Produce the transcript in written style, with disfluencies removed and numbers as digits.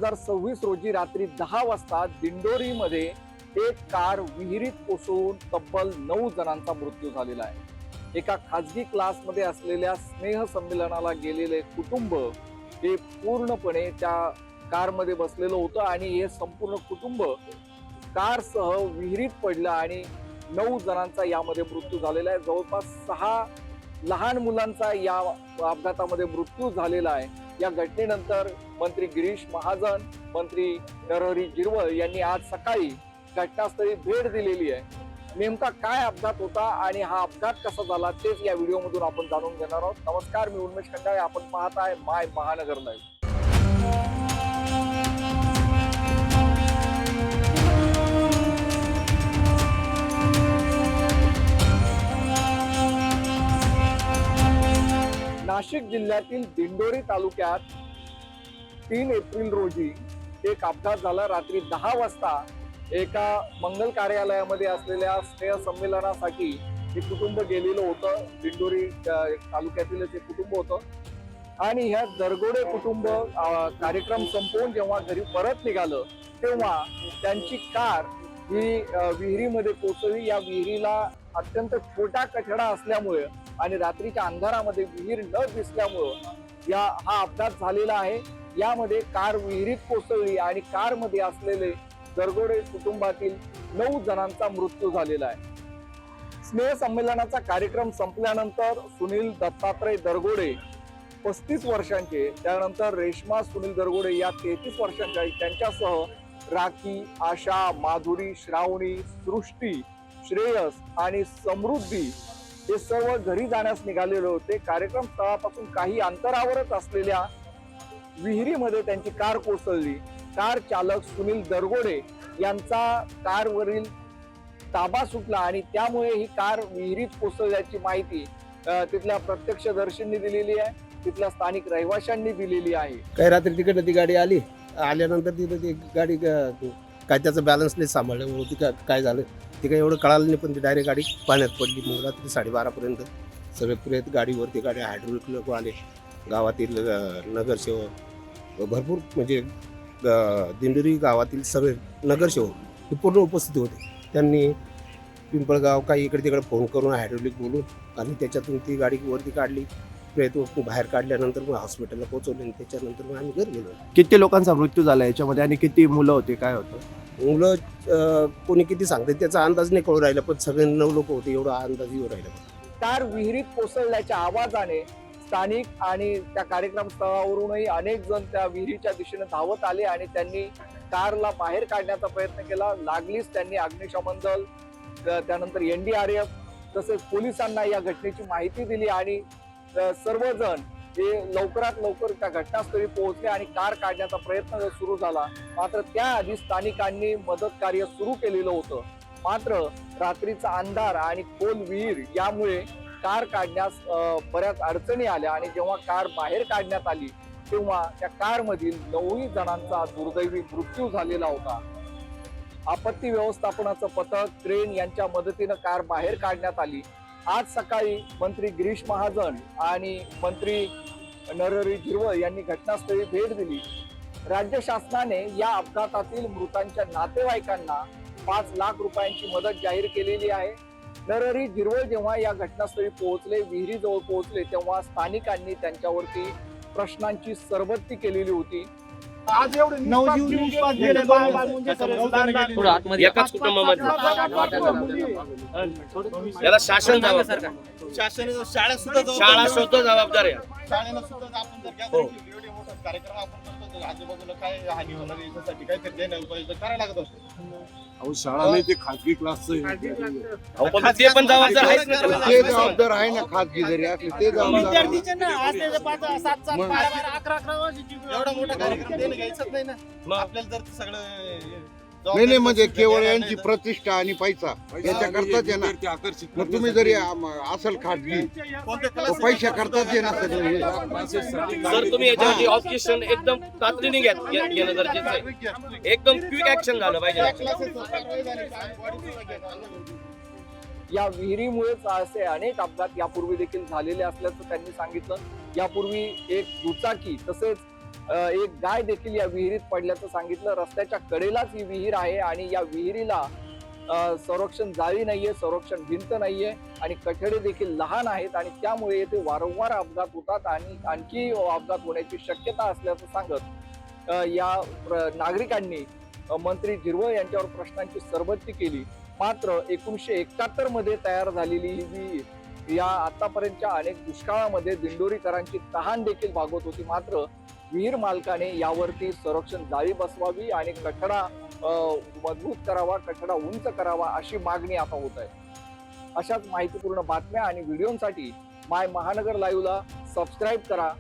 2026 रोजी रात्री 10 वाजता दिंडोरीमध्ये एक कार विहिरीत कोसळून तब्बल 9 जणांचा मृत्यू झालेला आहे। एका खाजगी क्लासमध्ये असलेल्या स्नेह संमेलनाला गेलेले कुटुंब हे पूर्णपणे त्या कारमध्ये बसलेलं होतं आणि हे संपूर्ण कुटुंब कारसह विहिरीत पडलं आणि 9 जणांचा यामध्ये मृत्यू झालेला आहे। जवळपास 6 लहान मुलांचा या अपघातामध्ये मृत्यू झालेला आहे। या घटनेनंतर मंत्री गिरीश महाजन, मंत्री नरहरी झिरवळ यांनी आज सकाळी घटनास्थळी भेट दिलेली आहे। नेमका काय अपघात होता आणि हा अपघात कसा झाला तेच या व्हिडिओमधून आपण जाणून घेणार आहोत। नमस्कार, मी उन्मेष खंडाळे, आपण पाहताय माय महानगर लाईव्ह। नाशिक जिल्ह्यातील दिंडोरी तालुक्यात 3 एप्रिल रोजी एक अपघात झाला। रात्री 10 वाजता एका मंगल कार्यालयामध्ये असलेल्या स्नेह संमेलनासाठी हे कुटुंब गेलेलं होतं। दिंडोरी तालुक्यातील हे कुटुंब होतं आणि ह्या दरगोडे कुटुंब कार्यक्रम संपवून जेव्हा घरी परत निघालं तेव्हा त्यांची कार ही विहिरीमध्ये कोसळली। या विहिरीला अत्यंत छोटा कठडा असल्यामुळे आणि रात्रीच्या अंधारामध्ये विहीर न दिसल्यामुळे हा अपघात झालेला आहे। यामध्ये कार विहिरीत कोसळली आणि कारमध्ये असलेले दरगोडे कुटुंबातील 9 जणांचा मृत्यू झालेला आहे। स्नेह संमेलनाचा कार्यक्रम संपल्यानंतर सुनील दत्तात्रय दरगोडे 35 वर्षांचे, त्यानंतर रेश्मा सुनील दरगोडे या 33 वर्षांच्या, त्यांच्यासह राखी, आशा, माधुरी, श्रावणी, सृष्टी, श्रेयस आणि समृद्धी हे सर्व घरी जाण्यास निघालेले होते। कार्यक्रम स्थळापासून काही अंतरावरच असलेल्या विहिरीमध्ये त्यांची कार कोसळली। कार चालक सुनील दरगोडे यांचा कारवरील ताबा सुटला आणि त्यामुळे ही कार विहिरीत कोसळल्याची माहिती तिथल्या प्रत्यक्षदर्शींनी दिलेली आहे, तिथल्या स्थानिक रहिवाशांनी दिलेली आहे। काही रात्री तिकडे ती गाडी आल्यानंतर तिथे ती गाडी काय त्याचं बॅलन्स नाही सांभाळल्यामुळे ती काय झालं ते काही एवढं कळालं नाही, पण ती डायरेक्ट गाडी पाण्यात पडली। मग रात्री 12:30पर्यंत सगळे प्रेत गाडीवरती, गाडी हायड्रोलिक लोक आले, गावातील नगरसेवक भरपूर, म्हणजे दिंडोरी गावातील सगळे नगरसेवक हे पूर्ण उपस्थित होते। त्यांनी पिंपळगाव काही इकडे तिकडे फोन करून हायड्रोलिक बोलून आणि त्याच्यातून ती गाडी वरती काढली, प्रेत बाहेर काढल्यानंतर मग हॉस्पिटलला पोहोचवले आणि त्याच्यानंतर मग आम्ही घरी गेलो। किती लोकांचा मृत्यू झाला याच्यामध्ये आणि किती मुलं होते, काय होतं? मुलं कोणी किती सांगते त्याचा अंदाज नाही कळू राहिला, पण सगळे 9 लोक होते एवढा अंदाज येऊ राहिला। कार विहिरीत कोसळल्याच्या आवाजाने स्थानिक आणि त्या कार्यक्रम स्थळावरूनही अनेक जण त्या विहिरीच्या दिशेने धावत आले आणि त्यांनी कारला बाहेर काढण्याचा प्रयत्न केला। लागलीच त्यांनी अग्निशमन दल, त्यानंतर NDRF तसेच पोलिसांना या घटनेची माहिती दिली आणि सर्वजण हे लवकरात लवकर त्या घटनास्थळी पोहोचले आणि कार काढण्याचा प्रयत्न सुरू झाला। मात्र त्याआधी स्थानिकांनी मदत कार्य सुरू केलेलं होतं। मात्र रात्रीचा अंधार आणि खोल विहीर यामुळे कार काढण्यास बऱ्याच अडचणी आल्या आणि जेव्हा कार बाहेर काढण्यात आली तेव्हा त्या कार मधील 9 जणांचा दुर्दैवी मृत्यू झालेला होता। आपत्ती व्यवस्थापनाचं पथक, क्रेन यांच्या मदतीनं कार बाहेर काढण्यात आली। आज सकाळी मंत्री गिरीश महाजन आणि मंत्री नरहरी झिरवळ यांनी घटनास्थळी भेट दिली। राज्य शासनाने या अपघातातील मृतांच्या नातेवाईकांना 5 लाख रुपयांची मदत जाहीर केलेली आहे। नरहरी झिरवळ जेव्हा या घटनास्थळी पोहोचले, विहिरीजवळ पोहोचले, तेव्हा स्थानिकांनी त्यांच्यावरती प्रश्नांची सरबत्ती केलेली होती। आज एवढे एकाच कुटुंबामध्ये याला शासन शाळा सुद्धा जबाबदार आहे। शाळेला सुद्धा आपण जर एवढे मोठा कार्यक्रम आपण करतो, आजूबाजूला काय हानी होणार याच्यासाठी काय देणं उपाय करायला लागत असतो। अहो शाळा नाही, ते खाजगी क्लासचं ते पण जबाबदार आहे, ते जबाबदार आहे ना, खाजगी जरी असले ते जबाबदार आहे। एवढा मोठा कार्यक्रम देणं घ्यायचंच नाही ना आपल्याला, जर सगळं नाही म्हणजे केवळ यांची प्रतिष्ठा आणि पैसा याच्याकरताच आहे ना। मग तुम्ही जरी असेल खाजगी पैशा करताच आहे ना सगळं। सर तुम्ही याच्यावरती ऑब्जेक्शन एकदम तातडीने घेणं गरजेचं आहे, एकदम क्विक ऍक्शन झालं पाहिजे। या विहिरीमुळेच असे अनेक अपघात यापूर्वी देखील झालेले असल्याचं त्यांनी सांगितलं। यापूर्वी एक दुचाकी तसेच एक गाय देखील या विहिरीत पडल्याचं सांगितलं. रस्त्याच्या कडेलाच ही विहीर आहे आणि या विहिरीला संरक्षण जाळी नाहीये, संरक्षण भिंत नाहीये आणि कठडे देखील लहान आहेत आणि त्यामुळे येथे वारंवार अपघात होतात आणि आणखी अपघात होण्याची शक्यता असल्याचं सांगत नागरिकांनी मंत्री झिरवळ यांच्यावर प्रश्नांची सरबत्ती केली. मात्र 1971 मध्ये तयार झालेली ही विहीर या आतापर्यंतच्या अनेक दुष्काळामध्ये दिंडोरीकरांची तहान देखील भागवत होती. मात्र विहीर मालकाने यावरती संरक्षण जाळी बसवावी आणि कठडा मजबूत करावा, कठडा उंच करावा अशी मागणी आता होत आहे. अशाच माहितीपूर्ण बातम्या आणि व्हिडिओसाठी माय महानगर लाईव्हला सबस्क्राईब करा,